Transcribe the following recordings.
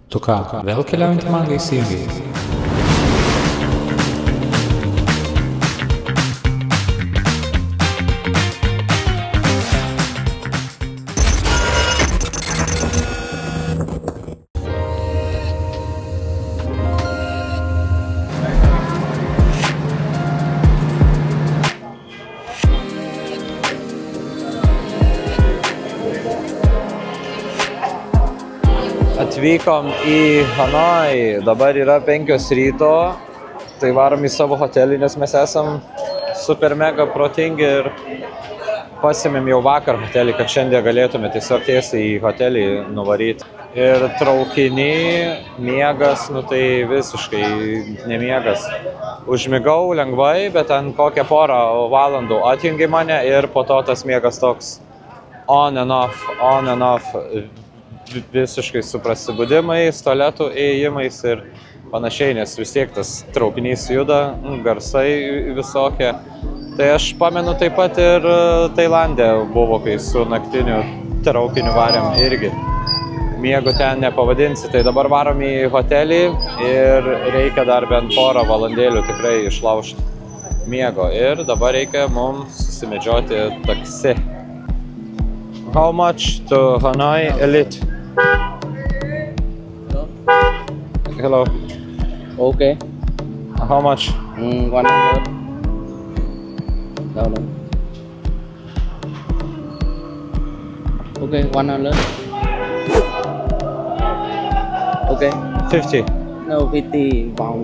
Tu ką, vėl keliaujantį mangą įsijungai? Atvykom į Hanojų, dabar yra 5 ryto, tai varom į savo hotelį, nes mes esam super mega protingi ir pasimėm jau vakar hotelį, kad šiandien galėtume tiesiog tiesiai į hotelį nuvaryti. Ir traukiny miegas, nu tai visiškai nemiegas. Užmigau lengvai, bet ten kokią porą valandų atjungi mane ir po to tas miegas toks on and off. Visiškai su prasibudimais, tualetų ėjimais ir panašiai, nes vis tiek tas traukinys juda, garsai visokie. Tai aš pamenu taip pat ir Tailande buvo, kai su naktiniu traukiniu varėm irgi. Miego ten nepavadinsi, tai dabar varom į hotelį ir reikia dar bent porą valandėlių tikrai išlaužti miego. Ir dabar reikia mums susimedžioti taksi. How much to Hanoi Elite? Hello. Okay. How much? 100. No. Okay, 100. Okay. 50. No, 50 vòng.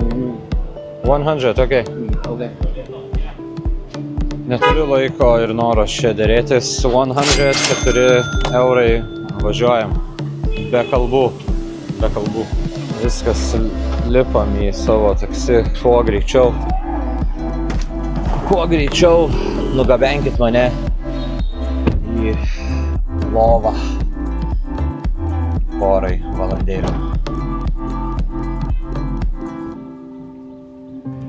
100, okay. Okay. Neturiu laiko ir noro čia dėrėtis. 104 eurai važiuojam. Be kalbų. Viskas lipam į savo taksi kuo greičiau. Nugabenkit mane į lovą porai valandėlių.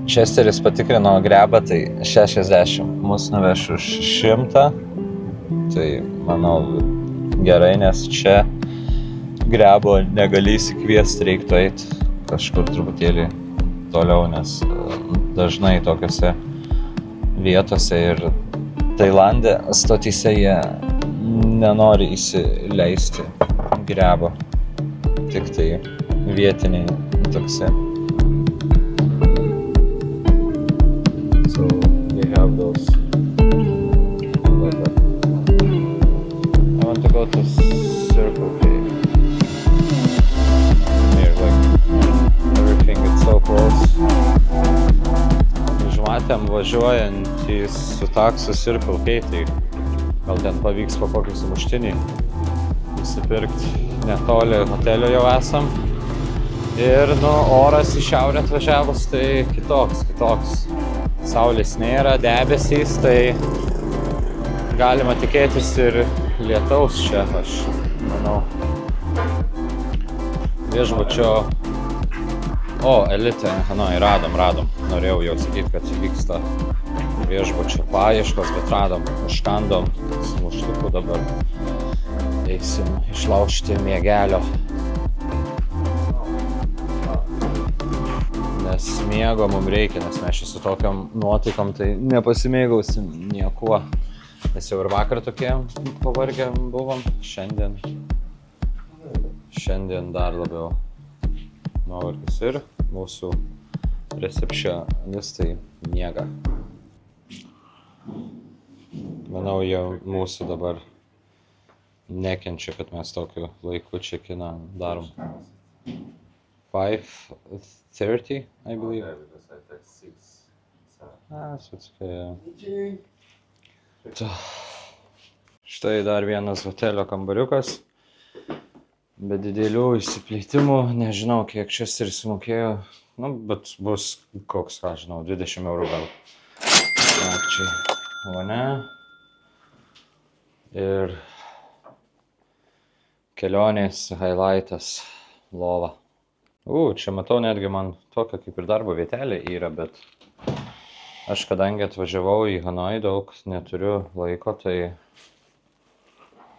Česteris patikrino grebą, tai 60. Mus nuveš už 100. Tai manau gerai, nes čia grebo negali įsikviesti, reiktų eiti kažkur truputėlį toliau, nes dažnai tokiose vietose ir Tailande stotyse jie nenori įsileisti grebo, tik tai vietiniai taksi. So they have those. I want to go to Circle K. Matėm važiuojantys su taksu Circle K, tai gal ten pavyks po kokį sumuštinį nusipirkti. Netoli hotelio jau esam. Ir oras į šiaurę atvažiavus, tai kitoks. Saulės nėra, debesys, tai galima tikėtis ir lietaus čia, aš manau. Viešbučio Elite Hanoj, radom. Norėjau jau sakyti, kad vyksta viešbučio paieškos, bet radom, užkandom su muštuku, dabar eisim išlaužti miegelio. Nes miego mums reikia, nes mes čia su tokiam nuotaikom tai nepasimėgausim niekuo. Nes jau ir vakar tokie pavargę buvom, šiandien dar labiau nuovargis ir mūsų recepcionistai miega. Manau, jau mūsų dabar nekenčia, kad mes tokiu laiku check-iną darom. 5:30, I believe. Yeah, because I text 6. So it's okay. Štai dar vienas hotelio kambariukas. Be didelių išsiplėtimų, nežinau, kiek Česteris sumokėjo, bet bus koks, 20 eurų gal. Nakčiai. Vone. Ir kelionės highlightas lova. Čia matau netgi man tokia kaip ir darbo vietelė yra, bet aš kadangi atvažiavau į Hanojų daug, neturiu laiko, tai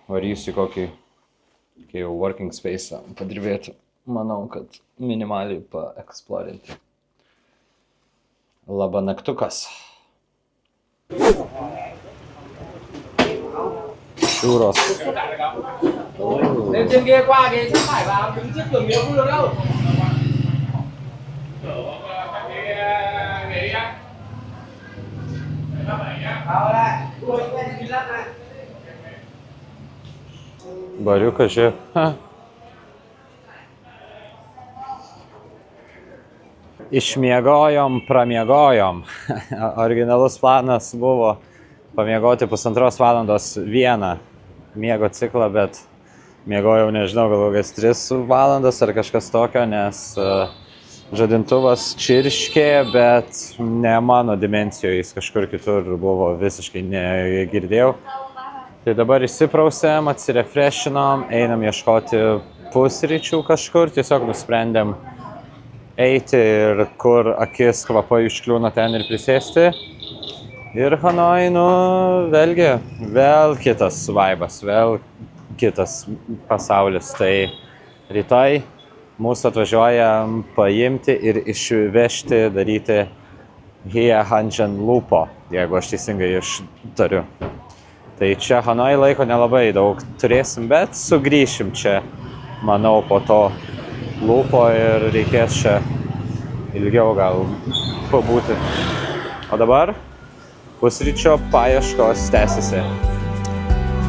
varysiu kokį jau working space padirbėti. manau, kad minimaliai paeksplorinti. Labanaktukas. Churros. Lên trên kia qua kia chắc phải vào đứng trước cửa miếu không được đâu. Bariukas, žiūrėk. Išmiegojom, pramiegojom. Originalus planas buvo pamiegoti 1,5 valandos vieną miego ciklą, bet miegojau, nežinau, gal kokias 3 valandas ar kažkas tokio, nes žadintuvas čirškė, bet ne mano dimensijoje, jis kažkur kitur buvo, visiškai negirdėjau. Tai dabar įsiprausėm, atsirefreshinom, einam ieškoti pusryčių kažkur, tiesiog nusprendėm eiti ir kur akis kvapai užkliūna ten ir prisėsti. Ir Hanoj, nu, vėlgi, vėl kitas vaibas, vėl kitas pasaulis. Tai rytoj mūsų atvažiuoja paimti ir išvežti, daryti Hie Hanchen Lupo, jeigu aš teisingai ištariu. Tai čia Hanoj laiko nelabai daug turėsim, bet sugrįšim čia, manau, po to Lupo ir reikės čia ilgiau gal pabūti. O dabar pusryčio paieškos tęsiasi.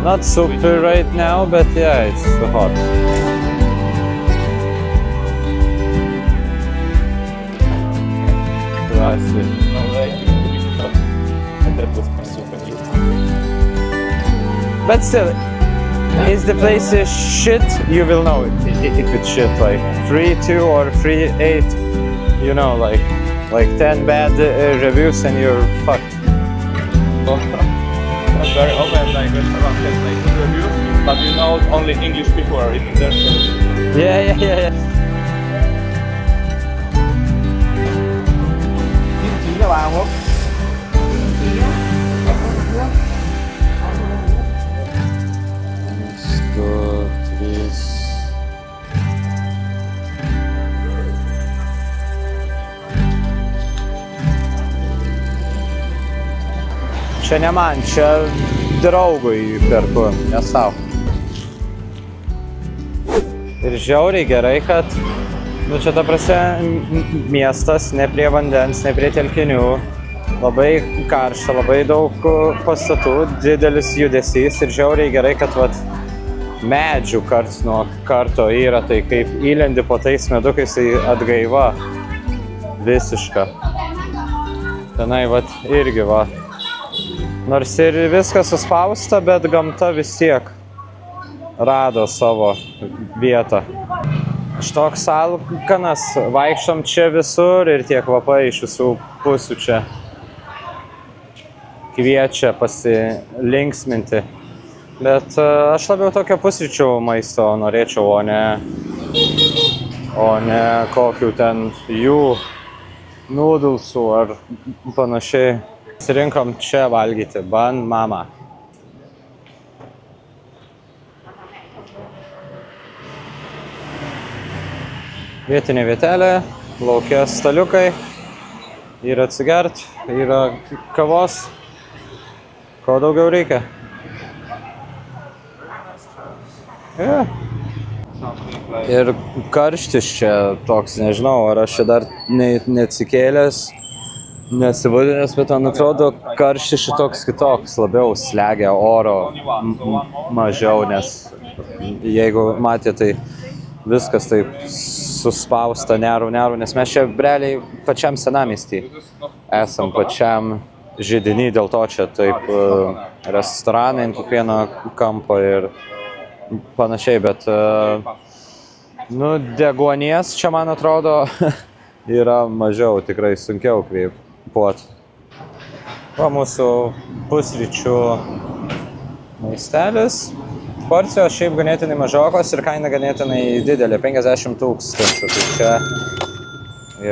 Not super right now, but yeah, it's hot. But still, is the place shit? You will know if it's shit, like 3-2 or 3-8, you know, like 10 bad reviews and you're fucked. Not very open, like restaurant has like good reviews, but you know only English people are eating there. So. Yeah. Cho bà không? Čia ne man, čia draugui perku, ne sau. Ir žiauriai gerai, kad, nu čia ta prasme, miestas ne prie vandens, ne prie telkinių, labai karšta, labai daug pastatų, didelis judesys ir žiauriai gerai, kad vat, medžių karts nuo karto yra, tai kaip įlendi po tais medukais, tai atgaiva visiška. Tenai vat irgi va. Nors ir viskas suspausta, bet gamta vis tiek rado savo vietą. Aš toks alkanas, vaikštom čia visur ir tie kvapai iš visų pusių čia kviečia pasilinksminti. Bet aš labiau tokio pusryčių maisto norėčiau, o ne kokių ten jų nudulsų ar panašiai. Pasirinkom čia valgyti Ban Mama. Vietinė vietelė, lauke staliukai, yra atsigert, yra kavos, ko daugiau reikia. Yeah. Ir karštis čia toks, nežinau, ar aš čia dar neatsikėlęs, nesivadinęs, bet man atrodo, karštis šitoks kitoks, labiau slegia oro mažiau, nes jeigu matė, tai viskas taip suspausta, nerų, nes mes čia realiai pačiam senamiestį esam, pačiam židiny, dėl to čia taip restoranai ant kiekvieno kampo ir panašiai, bet nu, deguonies čia, man atrodo, yra mažiau, tikrai sunkiau kvėpuot. Va mūsų pusryčių maistelis. Porcijos šiaip ganėtinai mažokos ir kaina ganėtinai didelė, 50 000. Tai čia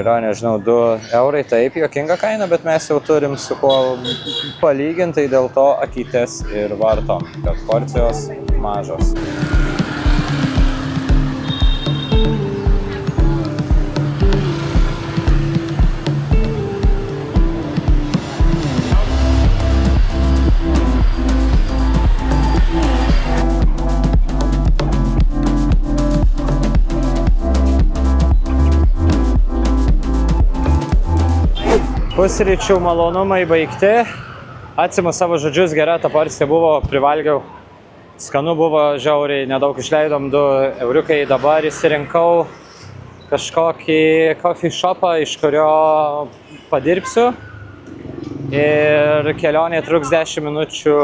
yra, nežinau, 2 eurai, taip, juokinga kaina, bet mes jau turim su kuo palyginti, dėl to akytės ir vartom, kad porcijos mažos. Pusryčių malonumai baigti. Atsimu savo žodžius, gera ta porcija buvo, privalgiau. Skanu buvo, žiauriai, nedaug išleidom, 2 euriukai. Dabar įsirinkau kažkokį coffee shopą, iš kurio padirbsiu. Ir kelionė truks 10 minučių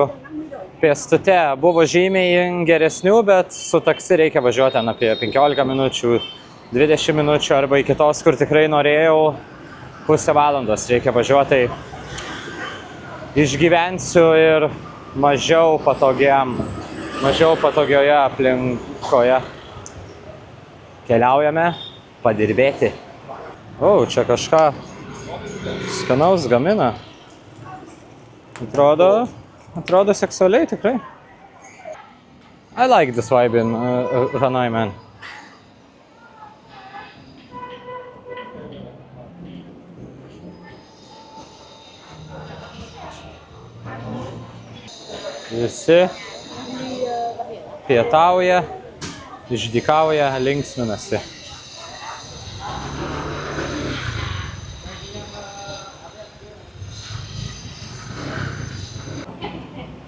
pėstute. Buvo žymiai geresnių, bet su taksi reikia važiuoti ten apie 15 minučių, 20 minučių arba iki tos, kur tikrai norėjau, pusę valandos reikia važiuoti. Išgyvensiu ir mažiau patogioje aplinkoje. Keliaujame padirbėti. O, čia kažką skanaus gamina. Atrodo seksualiai tikrai. I like this vibe in Hanoi, man. Visi pietauja, išdykauja, linksminasi.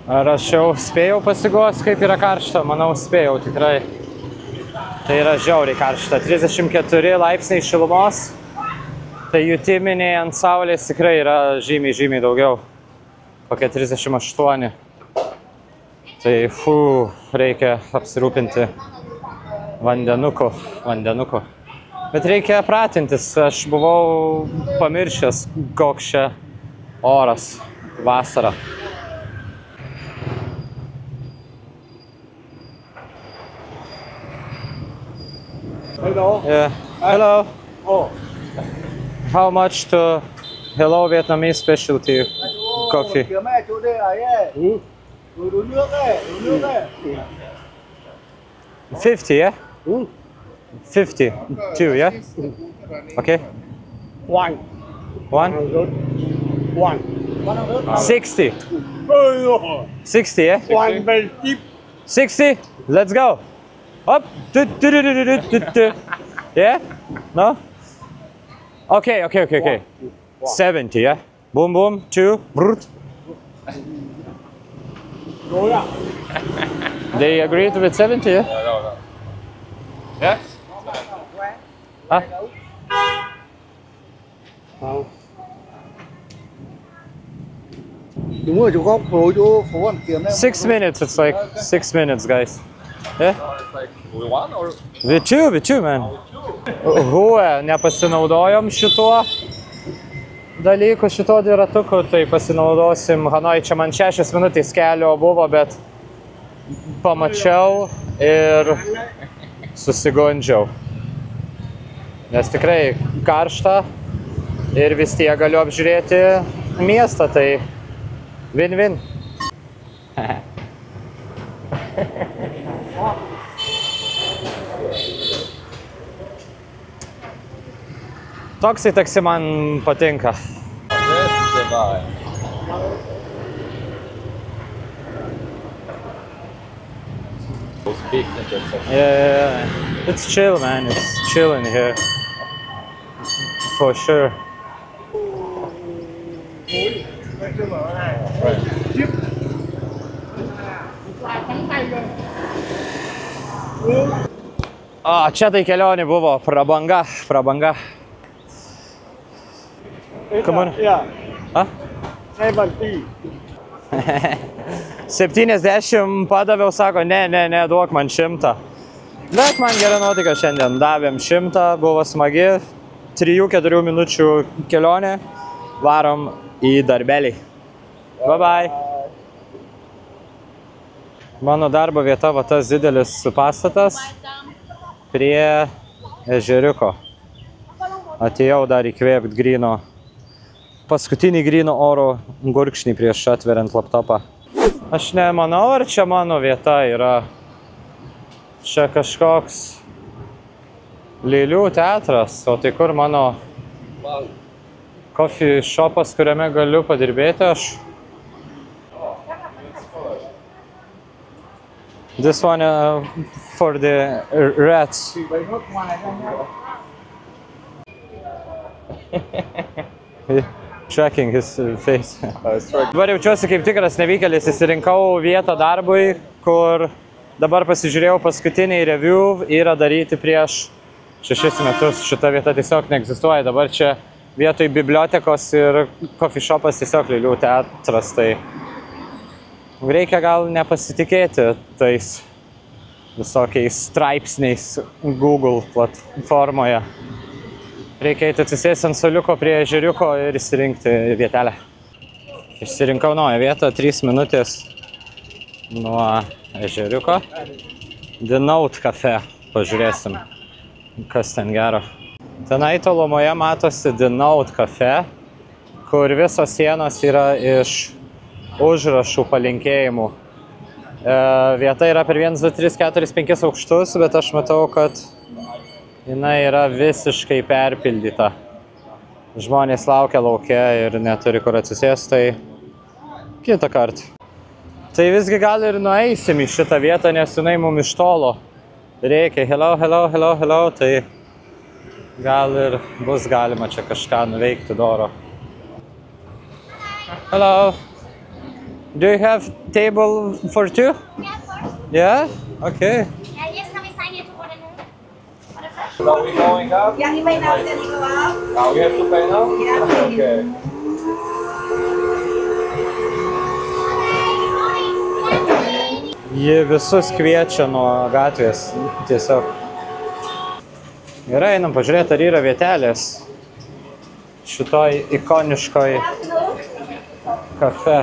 Ar aš jau spėjau pasigos, kaip yra karšta? Manau, spėjau tikrai. Tai yra žiauriai karšta. 34 laipsniai šilumos. Tai jutiminiai ant saulės tikrai yra žymiai daugiau. Kokia 38. Tai reikia apsirūpinti vandenuku. Bet reikia pratintis. Aš buvau pamiršęs, koks čia oras vasarą. Hello. Yeah. Hello. Oh. How much to Hello Vietnamese specialty coffee? Kiểu mẹ chỗ đây ấy. Đổ nước ấy, 50, yeah? 50. 2, yeah? Okay. One. 60. 60, yeah? One very cheap. 60? Let's go. Up. Yeah? No? Okay. 70, yeah? Boom, 2. Brut. They agreed with 70, yeah? No. Yes? Huh? Đúng rồi, chỗ góc phố Hoàn Kiếm em. 6 minutes, it's like 6 minutes, guys. Yeah? It's like we won or With two, man. Nepasinaudojom šituo dalyku, šituo dviratuku, tai pasinaudosim Hanoj. Čia man 6 minutės kelio buvo, bet pamačiau ir susigundžiau. Nes tikrai karšta ir vis tiek galiu apžiūrėti miestą, tai win-win. Toksai taksi man patinka. this the vibe. Those big intersection. Yeah. It's chill, man. It's chill in here. For sure. Čia tai kelionė buvo prabanga. Come on. Yeah. Huh? 70. 70 padaviau, sako, ne, duok man 100. Bet man gera nuotaika šiandien. Davėm 100, buvo smagi. 3-4 minučių kelionė. Varom į darbelį. Bye. Mano darbo vieta, va tas didelis pastatas prie ežeriuko. Atėjau dar įkvėpt gryno. Paskutinį gryno oro gurkšnį prieš atveriant laptopą. Aš nemanau, ar čia mano vieta yra. Čia kažkoks lėlių teatras, o tai kur mano coffee shopas, kuriame galiu padirbėti aš. This one for the rats. Checking his face. Dabar jaučiuosi kaip tikras nevykėlis, įsirinkau vietą darbui, kur dabar pasižiūrėjau paskutiniai review, yra daryti prieš 6 metus. Šita vieta tiesiog neegzistuoja. Dabar čia vietoj bibliotekos ir coffee shopas tiesiog Lėlių teatras. Tai reikia gal nepasitikėti tais visokiais straipsniais Google platformoje. Reikia eiti atsisėsti ant suoliuko prie ežeriuko ir įsirinkti vietelę. Išsirinkau naują vietą, 3 minutės nuo ežeriuko. The Note Cafe. Pažiūrėsim, kas ten gero. Tenai tolumoje matosi The Note Cafe, kur visos sienos yra iš užrašų palinkėjimų. Vieta yra per 1, 2, 3, 4, 5 aukštus, bet aš matau, kad jinai yra visiškai perpildyta. Žmonės laukia lauke ir neturi kur atsisėsti, tai kitą kartą. Tai visgi gal ir nueisim į šitą vietą, nes jinai mum iš tolo reikia. Hello, hello, hello, hello, tai gal ir bus galima čia kažką nuveikti doro. Hello. Do you have table for 2? Yeah, of course. Yeah? Okay. Yeah, yes, can we sign it to order now? Are we going up? Yeah, you may now then go up. Now we have to pay now? Yeah. Okay. Ji visus kviečia nuo gatvės tiesiog. Gerai, einam pažiūrėti, ar yra vietelės šitoj ikoniškoj kafe.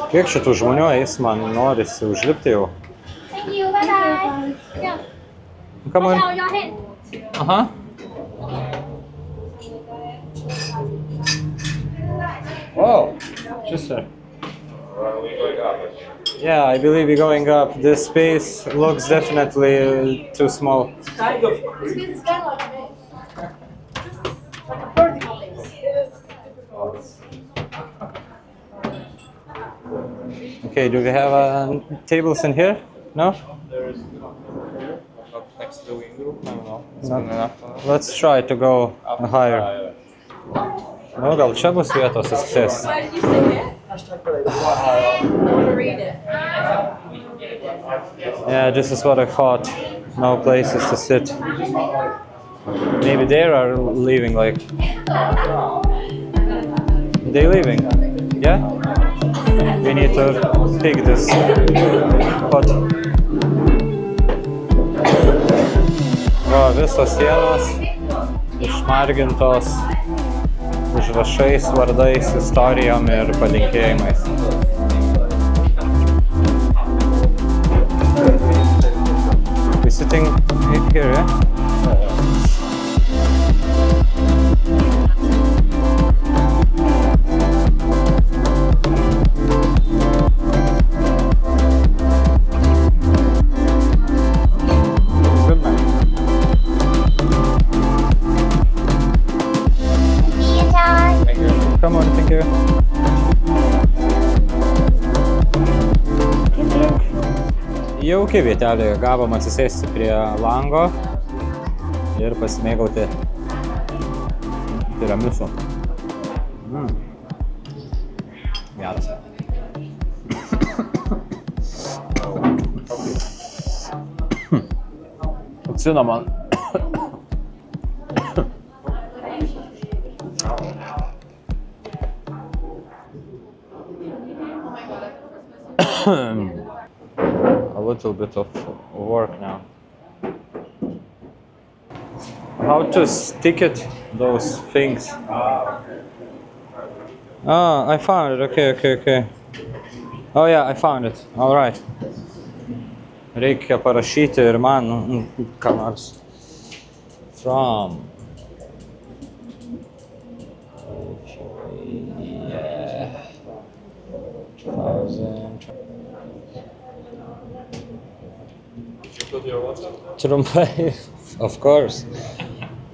Kiek šitų žmonių eis, man norisi užlipti jau. Thank you, bye bye. Yeah. Come on. Watch out your head. Aha. Whoa, just there. Are we going up? Yeah, I believe we're going up. This space looks definitely too small. Okay, do we have tables in here? No? There is not next to the window. No. It's Not- enough. Let's try to go higher. No, gal čia bus vietos atsisėsti. Why did you say that? I want to read it. Yeah, this is what I thought. No places to sit. Maybe they are leaving, like... They leaving? Yeah? We need to pick this spot. Va, visos sienos išmargintos užrašais, vardais, istorijom ir palinkėjimais. We sitting here, yeah? Good man. See you, John. Thank you. Come on, thank you. Jauki vietelė, gavom atsisėsti prie lango ir pasimėgauti tiramisu. Geras. Cinnamon. A little bit of work now. How to stick it, those things? Ah, I found it. Okay. Oh yeah, I found it. All right. Reikia parašyti ir man ką nors. From. Yeah. 2000. You put your WhatsApp? Trumpai, of course.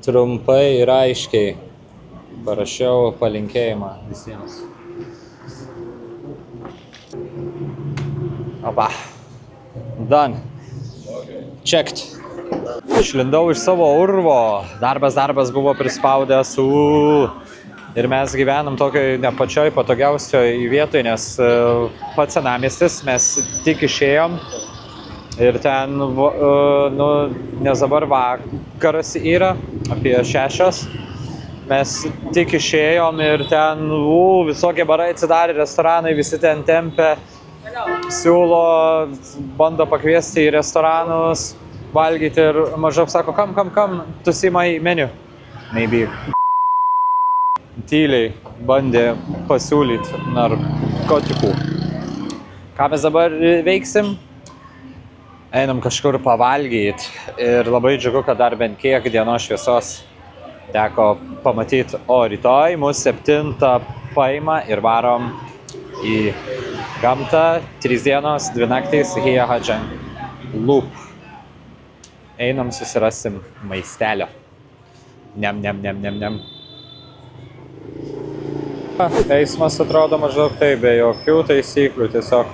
Trumpai ir aiškiai parašiau palinkėjimą visiems. Opa. Done. Checked. Išlindau iš savo urvo. Darbas buvo prispaudęs. Ir mes gyvenam tokioj ne pačioj patogiausioj vietoj, nes pats senamiestis, mes tik išėjom. Ir ten, nes dabar vakaras yra, apie 6. Mes tik išėjom ir ten visokie barai atsidarė, restoranai, visi ten tempia, siūlo, bando pakviesti į restoranus, valgyti ir maždaug sako, kam, tu see my menu. Maybe. Tyliai bandė pasiūlyti narkotikų. Ką mes dabar veiksim? Einam kažkur pavalgyti ir labai džiugu, kad dar bent kiek dienos šviesos teko pamatyti. O rytoj mus 7 paima ir varom į gamtą 3 dienos, 2 naktys Hia Hadžang Loop. Einam susirasim maistelio. Nem. Eismas atrodo maždaug taip, be jokių taisyklių, tiesiog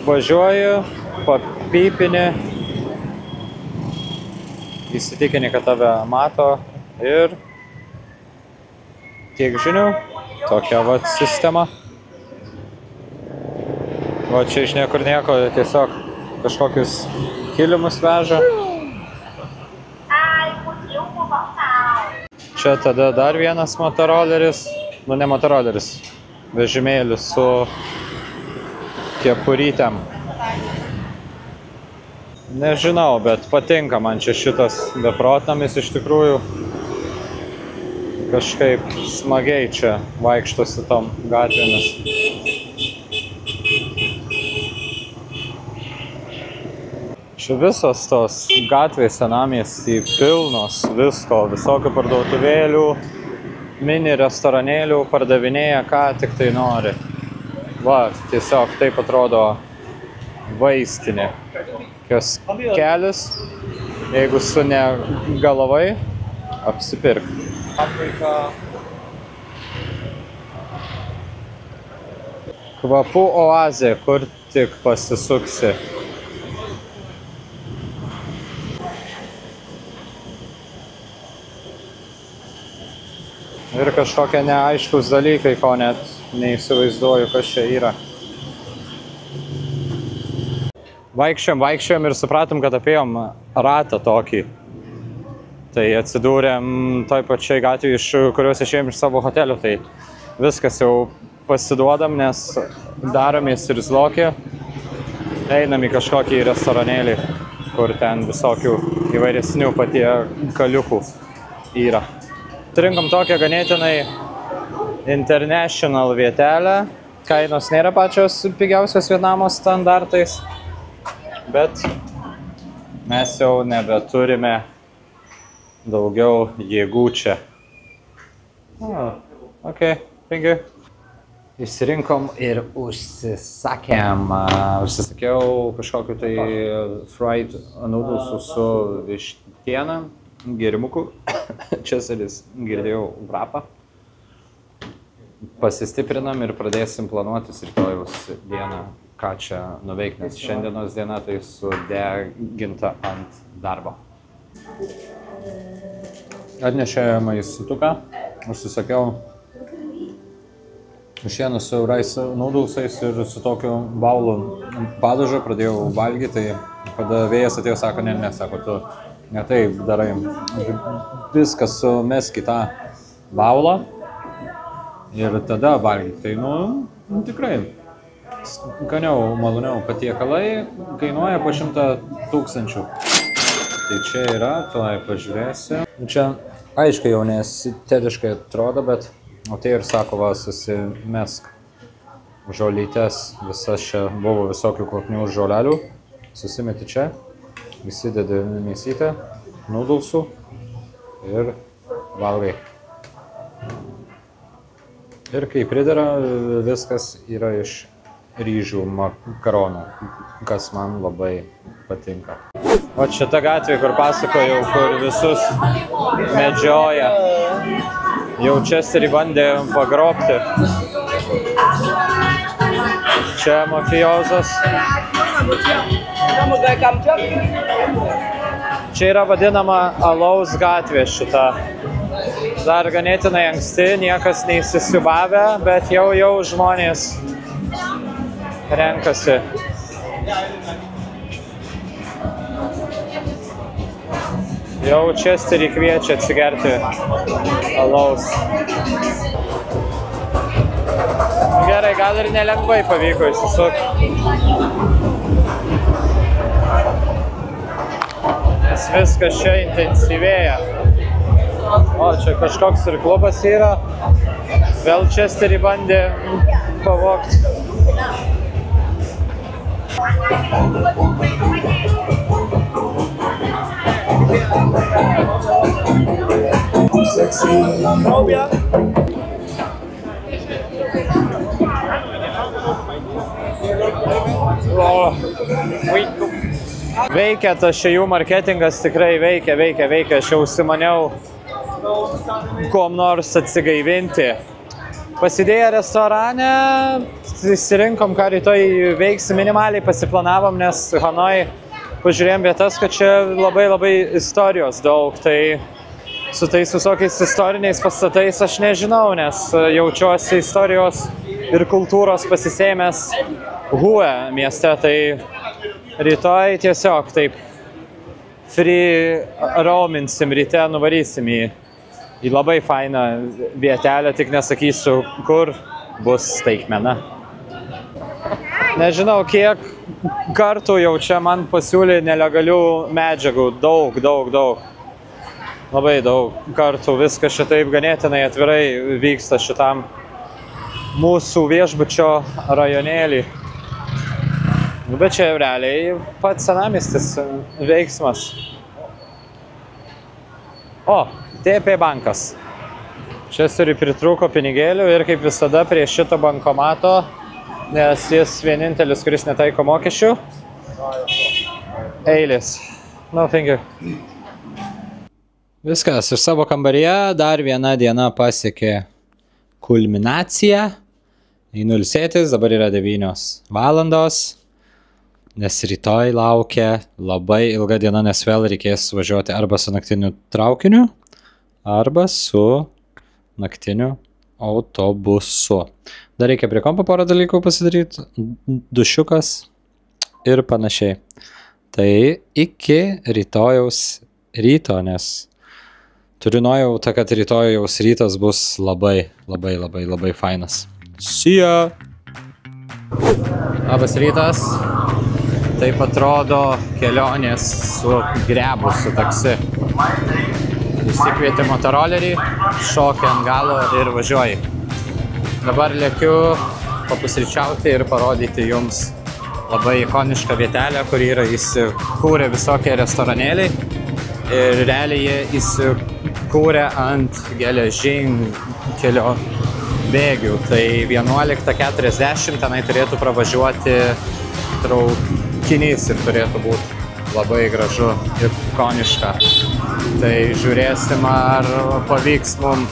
važiuoju, papypini, įsitikini, kad tave mato ir tiek žinių, tokia vat sistema. O čia iš niekur nieko, tiesiog kažkokius kilimus veža. Čia tada dar vienas motoroleris, ne motoroleris, vežimėlis su kepurytėm. Nežinau, bet patinka man čia šitas beprotnamis iš tikrųjų. Kažkaip smagiai čia vaikštosi tom gatvėmis. Čia visos tos gatvės senamiestį pilnos visko, visokių parduotuvėlių, mini restoranėlių, pardavinėja ką tik tai nori. Va, tiesiog taip atrodo vaistinė. Kas kelias, jeigu su negalavai, apsipirk. Afrika. Kvapų oazė, kur tik pasisuksi. Ir kažkokie neaiškus dalykai, ko net neįsivaizduoju, kas čia yra. Vaikščiojom ir supratom, kad apėjom ratą tokį. Tai atsidūrėm toj pačiai gatvėj, iš kurios išėjom iš savo hotelio. Tai viskas jau pasiduodam, nes daromės ir zlokį. Einam į kažkokį restoranėlį, kur ten visokių įvairesnių patiekaliukų yra. Rinkom tokią ganėtinai international vietelę. Kainos nėra pačios pigiausios Vietnamo standartais, bet mes jau nebeturime daugiau jėgų čia. Ok, thank you. Išsirinkom ir užsisakėm. Užsisakiau kažkokiu tai fried noodlesų su vištiena, gėrimukų. Česelis girdėjau vrapą. Pasistiprinam ir pradėsim planuotis rytojaus dieną, ką čia nuveikti, nes šiandienos diena tai sudeginta ant darbo. Atnešė maistuką, užsisakiau šieną su rice noodlesais ir su tokiu baulu padažu pradėjau valgyti, tai kada vėjas atėjo, sako, ne, sako, tu ne taip darai, viskas sumesk į tą baulą ir tada valgyti. Tai, tikrai skaniau, maloniau patiekalai, kainuoja po 100 000. Tai čia yra, tuoj pažiūrėsiu. Čia aiškiai jau neestetiškai atrodo, bet o tai ir sako, va, susimesk žolytės, visas čia buvo visokių kvapnių žolelių, susimeti čia. Įsidedi mėsytę, noodlesų ir valgai. Ir kai pridera, viskas yra iš ryžių makaronų, kas man labai patinka. O šita gatvė, kur pasakojau, kur visus medžioja, jau Chesterį bandė pagrobti. Čia mafiozas. Čia yra vadinama alaus gatvė šita. Dar ganėtinai anksti, niekas neįsisiubavę, bet jau žmonės renkasi. Jau Chesterį kviečia atsigerti alaus. Gerai, gal ir nelengvai pavyko įsisukti. Nes viskas čia intensyvėja. O, čia kažkoks ir klubas yra. Vėl Chesterį bandė pavogti. Veikia tas šėjų marketingas, tikrai veikia. Aš jau užsimaniau kuom nors atsigaivinti. Pasidėję restorane, įsirinkom, ką rytoj veiksim, minimaliai pasiplanavom, nes Hanoj pažiūrėjom vietas, kad čia labai istorijos daug. Tai su tais visokiais istoriniais pastatais aš nežinau, nes jaučiuosi istorijos ir kultūros pasisėmęs Hue mieste. Tai rytoj tiesiog taip free roaminsim, ryte nuvarysim į labai fainą vietelę, tik nesakysiu, kur bus staigmena. Nežinau, kiek kartų jau čia man pasiūlė nelegalių medžiagų. Daug. Labai daug kartų. Viskas šitaip ganėtinai atvirai vyksta šitam mūsų viešbučio rajonėlį. Bet čia realiai pats senamiestis veiksmas. O, TP bankas. Česteriui pritrūko pinigėlių ir kaip visada prie šito bankomato, nes jis vienintelis, kuris netaiko mokesčių, eilės. No, thank you. Viskas, iš savo kambaryje dar viena diena pasiekė kulminaciją. Einu ilsėtis, dabar yra 9 valandos, nes rytoj laukia labai ilga diena, nes vėl reikės važiuoti arba su naktiniu traukiniu, arba su naktiniu autobusu. Dar reikia prie kompo porą dalykų pasidaryti, dušiukas ir panašiai. Tai iki rytojaus ryto, nes turiu nuojautą, kad rytojaus rytas bus labai fainas. See ya! Labas rytas. Taip atrodo kelionės su grebu, su taksi. Išsikvieti motorolerį, šoki ant galo ir važiuoji. Dabar lėkiu papusryčiauti ir parodyti jums labai ikonišką vietelę, kur yra įsikūrę visokie restoranėliai. Ir realiai jie įsikūrė ant geležinkelio bėgių. Tai 11:40 tenai turėtų pravažiuoti traukinys ir turėtų būti labai gražu ir ikoniška. Tai žiūrėsim, ar pavyks mums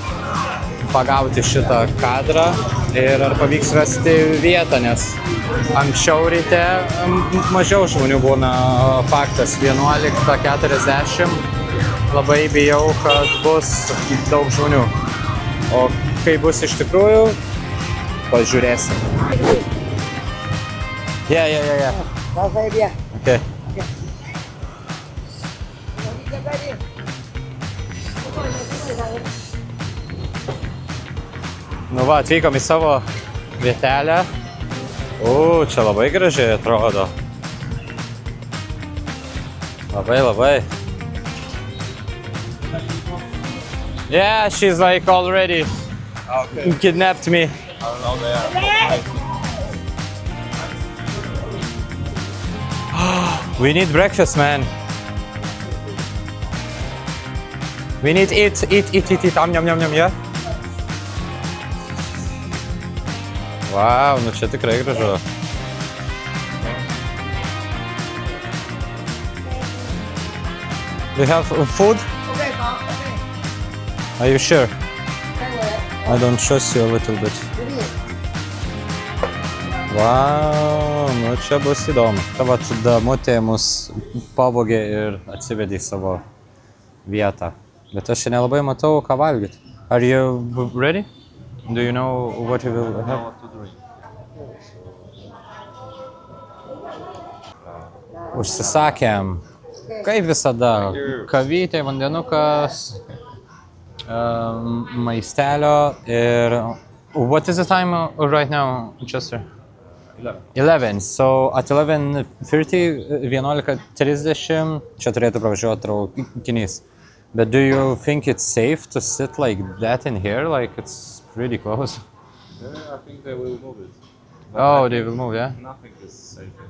pagauti šitą kadrą ir ar pavyks rasti vietą, nes anksčiau ryte mažiau žmonių būna, faktas. 11:40 labai bijau, kad bus daug žmonių. O kai bus iš tikrųjų, pažiūrėsim. Yeah. Okay. Nu va, atvykom į savo vietelę. Čia labai gražiai atrodo. Labai. Yeah, she's like already kidnapped me. We need breakfast, man. We need eat. Yum, yeah? Wow, nu čia tikrai gražu. Do you have food? Okay, có. Okay. Are you sure? Đây rồi. I don't trust you a little bit. Wow, nu čia bus įdomu. Vat Damutė mus pavogė ir atsivedė į savo vietą. Bet aš čia nelabai matau, ką valgyti. Are you ready? Do you know what you will have? Užsisakėm, kaip visada, kavytė, vandenukas, maistelio ir... What is the time right now, Chester? 11. So at 11:30, 11:30, čia turėtų pravažiuoti traukinys. But do you think it's safe to sit like that in here? Like it's pretty close. Yeah, I think they will move it. Oh, they will move, yeah? Nothing is safe in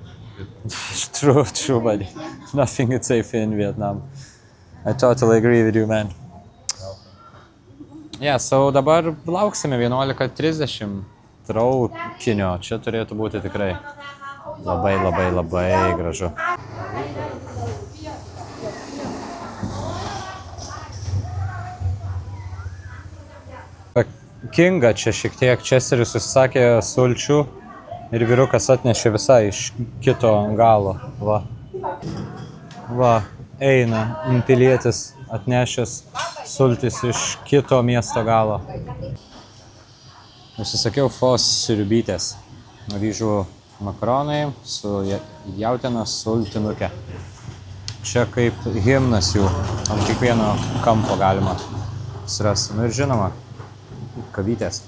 True, buddy. Nothing is safe in Vietnam. I totally agree with you, man. Yeah, so dabar lauksime 11:30 traukinio. Čia turėtų būti tikrai labai gražu. Kinga čia šiek tiek, Česteris susisakė sulčių ir vyrukas atnešė visai iš kito galo. Va, eina pilietis atnešęs sultis iš kito miesto galo. Užsisakiau fos sriubytės. Avyžių makaronai su jautienos sultinukė. Čia kaip himnas jų, ant kiekvieno kampo galima surasti. Nu ir žinoma, kavytės.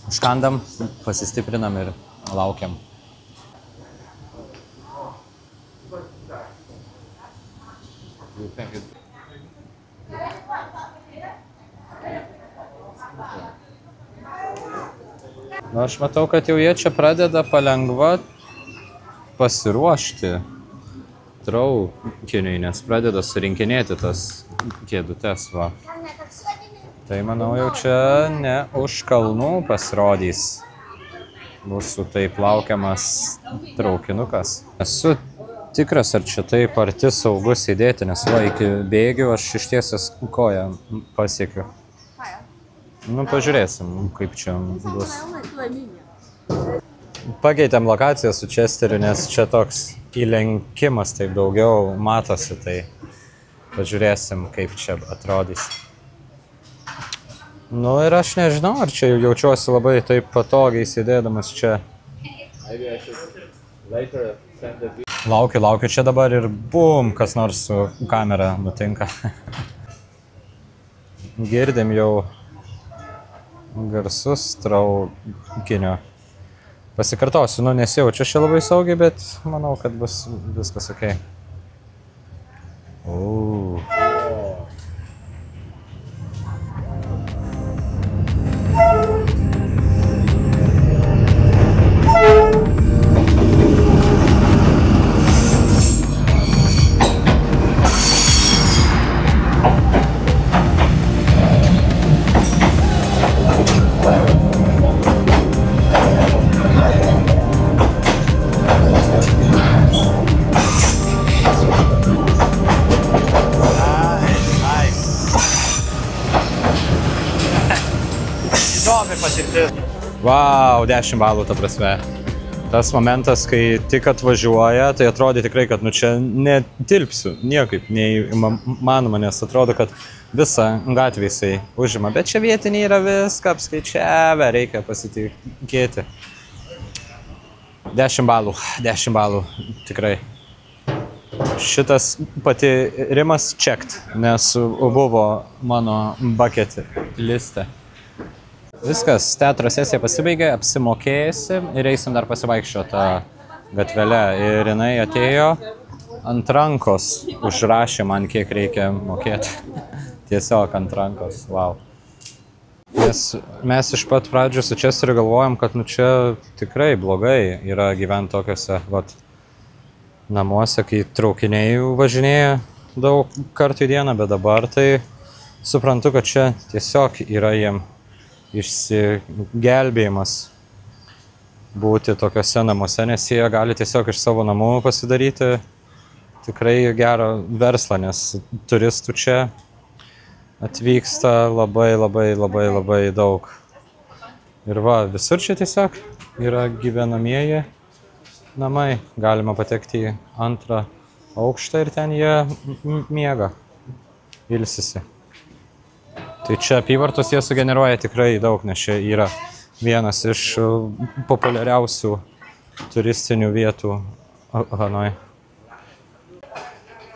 Užkandam, pasistiprinam ir laukiam. Na, aš matau, kad jau jie čia pradeda palengva pasiruošti traukiniui, nes pradeda surinkinėti tas kėdutes, va. Tai manau, jau čia ne už kalnų pasirodys mūsų taip laukiamas traukinukas. Esu tikras, ar čia taip arti saugu sėdėti, nes va, iki bėgių aš ištiesęs koją pasiekiu. Nu, pažiūrėsim, kaip čia bus. Pakeitėm lokaciją su Česteriu, nes čia toks įlenkimas taip daugiau matosi, tai pažiūrėsim, kaip čia atrodys. Nu ir aš nežinau, ar čia jaučiuosi labai taip patogiai sėdėdamas čia. Laukiu, čia dabar ir bum, kas nors su kamera nutinka. Girdim jau garsus traukinio. Pasikartosiu, nu nesijaučiu čia labai saugiai, bet manau, kad bus viskas okei. Vau, 10 balų, ta prasme. Tas momentas, kai tik atvažiuoja, tai atrodo tikrai, kad nu čia netilpsiu niekaip, neįmanoma, nes atrodo, kad visą gatvę jisai užima. Bet čia vietiniai yra viską apskaičiavę, reikia pasitikėti. 10 balų, tikrai. Šitas patyrimas checked, nes buvo mano bucket liste. Viskas, teatro sesija pasibaigė, apsimokėjusi ir eisim dar pasivaikščioti gatvelę. Ir jinai atėjo ant rankos, užrašė man, kiek reikia mokėti. Tiesiog ant rankos, wow. Mes iš pat pradžių su Česteriu galvojam, kad nu čia tikrai blogai yra gyventi tokiuose namuose, kai traukiniai važinėja daug kartų į dieną, bet dabar tai suprantu, kad čia tiesiog yra jiem išsigelbėjimas būti tokiuose namuose, nes jie gali tiesiog iš savo namų pasidaryti tikrai gerą verslą, nes turistų čia atvyksta labai daug. Ir va, visur čia tiesiog yra gyvenamieji namai. Galima patekti į 2 aukštą ir ten jie miega, ilsisi. Tai čia apyvartos jie sugeneruoja tikrai daug, nes čia yra vienas iš populiariausių turistinių vietų Hanoj.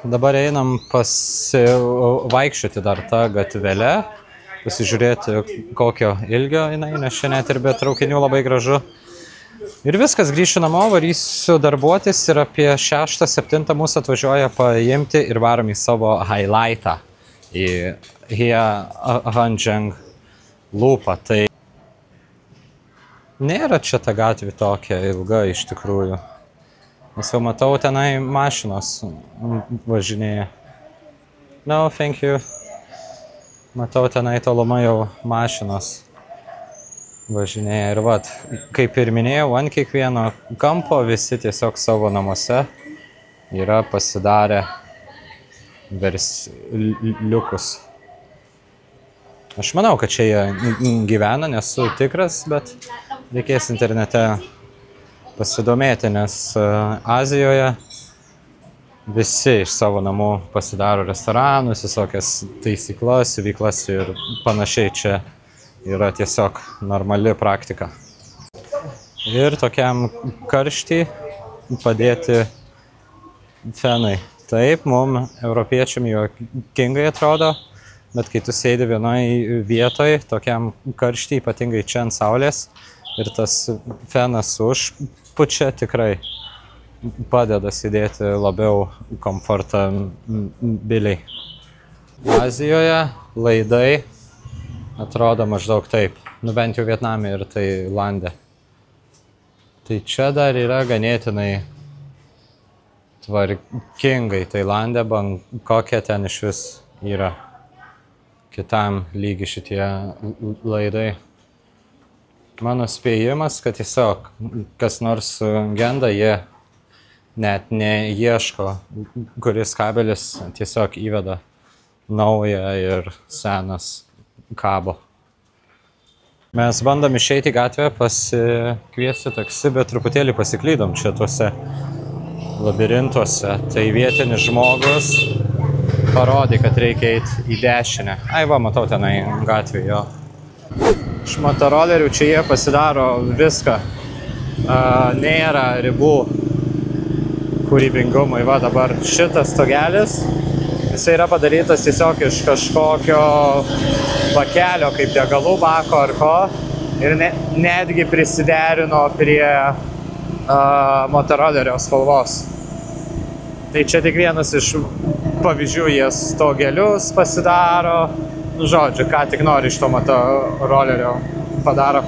Dabar einam pasivaikščioti dar tą gatvelę, pasižiūrėti kokio ilgio jinai, nes čia net ir be traukinių labai gražu. Ir viskas, grįšiu namo, varysiu darbuotis ir apie 6-7 mūsų atvažiuoja paimti ir varom į savo highlightą, į Hehanjang lūpą. Tai nėra čia ta gatvė tokia ilga iš tikrųjų. Nes jau matau, tenai mašinos važinėja. No, thank you. Matau, tenai tolumai jau mašinos važinėja. Ir vat, kaip ir minėjau, ant kiekvieno kampo visi tiesiog savo namuose yra pasidarę versliukus. Aš manau, kad čia jie gyvena, nesu tikras, bet reikės internete pasidomėti, nes Azijoje visi iš savo namų pasidaro restoranus, visokias taisyklas, veiklas ir panašiai. Čia yra tiesiog normali praktika. Ir tokiam karštį padėti fenai. Taip, mums europiečiam juokingai atrodo, bet kai tu sėdi vienoj vietoj, tokiam karštį, ypatingai čia ant saulės, ir tas fenas užpučia, tikrai padeda sėdėti labiau komfortabiliai. Azijoje laidai atrodo maždaug taip, bent jau Vietname ir Tailande. Tai čia dar yra ganėtinai tvarkingai. Tailande, Bankoke ten iš vis yra kitam lygi šitie laidai. Mano spėjimas, kad tiesiog kas nors genda, jie net neieško, kuris kabelis, tiesiog įveda naują ir senas kabo. Mes bandom išeiti į gatvę, pasikviesti taksi, bet truputėlį pasiklydom čia tuose labirintuose. Tai vietinis žmogus parodė, kad reikia eiti į dešinę. Ai va, matau tenai gatvėje jo. Iš motorolerių čia jie pasidaro viską. Nėra ribų kūrybingumui. Va dabar šitas stogelis, jisai yra padarytas tiesiog iš kažkokio bakelio, kaip degalų bako ar ko. Ir netgi prisiderino prie motorolerio spalvos. Tai čia tik vienas iš pavyzdžių, jie stogelius pasidaro. Nu, žodžiu, ką tik nori iš to motorolerio padaro.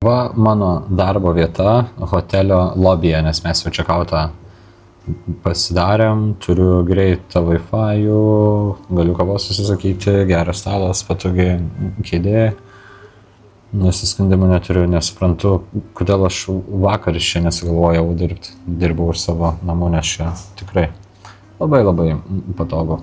Va mano darbo vieta hotelio lobyje, nes mes jau čekautą pasidarėm, turiu greitą Wi-Fi, galiu kavos susisakyti, geras stalas, patogi kėdė. Nusiskundimų neturiu, nesuprantu, kodėl aš vakar iš čia nesugalvojau dirbti. Dirbau už savo namų, nes čia tikrai labai patogu.